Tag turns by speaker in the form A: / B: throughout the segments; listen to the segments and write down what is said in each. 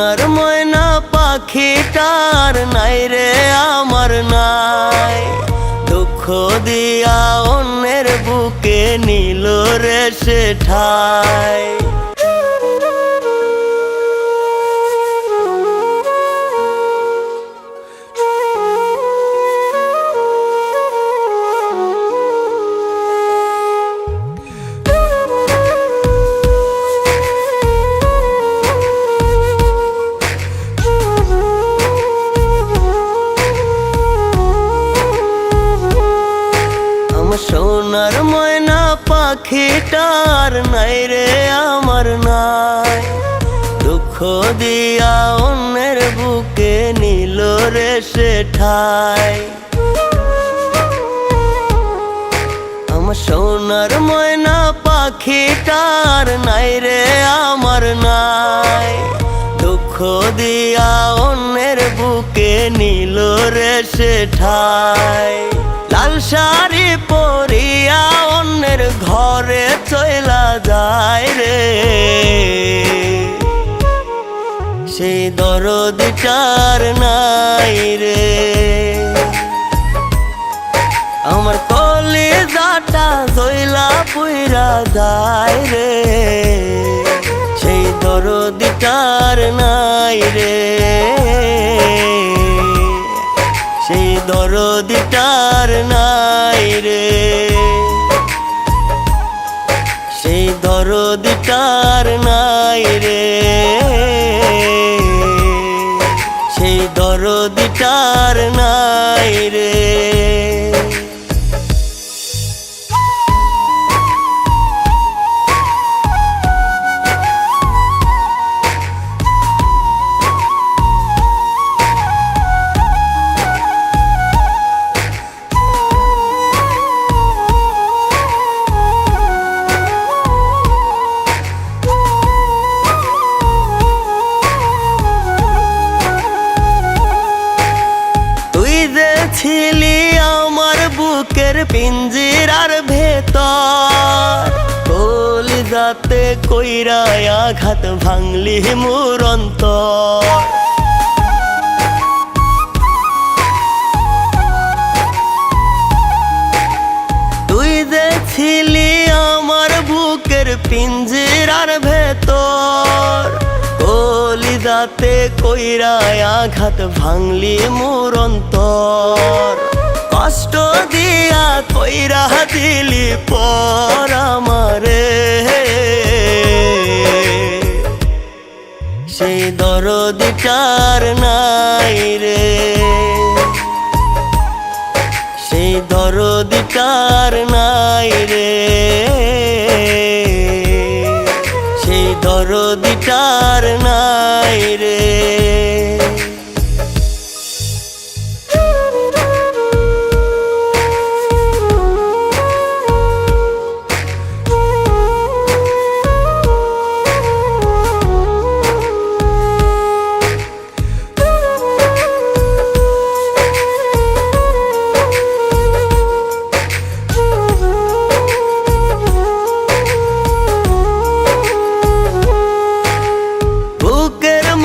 A: সোনার ময়না পাখিটার নাই রে আমার নাই, দুঃখ দিয়া অন্যের বুকে নিল রে সে ঠাই। সোনার ময়না পাখিটার নাই রে আমার নাই, দুঃখ দিয়া অন্যের বুকে নিল রে সে ঠাই। আমার সোনার ময়না পাখিটার নাই রে আমার নাই, দুঃখ দিয়া অন্যের বুকে নিল রে সে ঠাই। লাল শাড়ি পরিয়া অন্যের ঘরে চইলা যায় রে, সেই দরদিটার নাই রে। আমার কলিজাটা জ্বলা পুইরা যায় রে, সেই দরদিটার নাই রে, সেই দরদিটার নাই রে, সেই দরদিটার নাই রে, সেই দরদিটার নাই রে। ছিলি আমার বুকের পিঞ্জিরার ভেতর, কলিজাতে কইরা আঘাত ভাঙলি মোর অন্তর। তুই যে ছিলি আমার বুকের পিঞ্জিরার ভেতর, কলিজাতে কইরা আঘাত ভাঙলি মোর অন্তর। কষ্ট দিয়া কইরা দিলি পর আমারে, সেই দরদিটার নাই রে, সেই দরদিটার নাই রে, সেই দরদিটার নাই রে।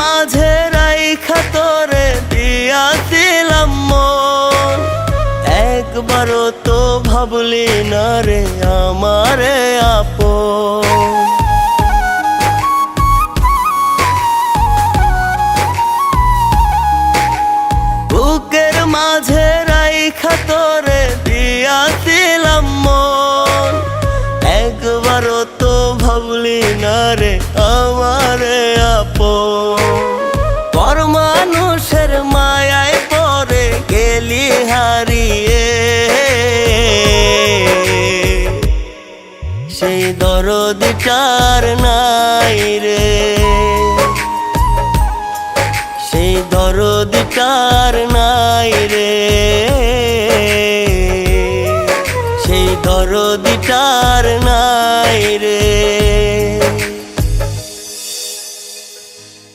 A: মাঝে রাইখা তোরে দিয়াছিলাম মন, একবারও তো ভাবলি না রে আমারে আপন। বুকের মাঝে রাইখা তোরে দিয়াছিলাম মন, একবারও তো ভাবলি না রে আমারে আপন। পর মানুষের মায়ায় পরে গেলি হারিয়ে, সেই দরদিটার নাই রে,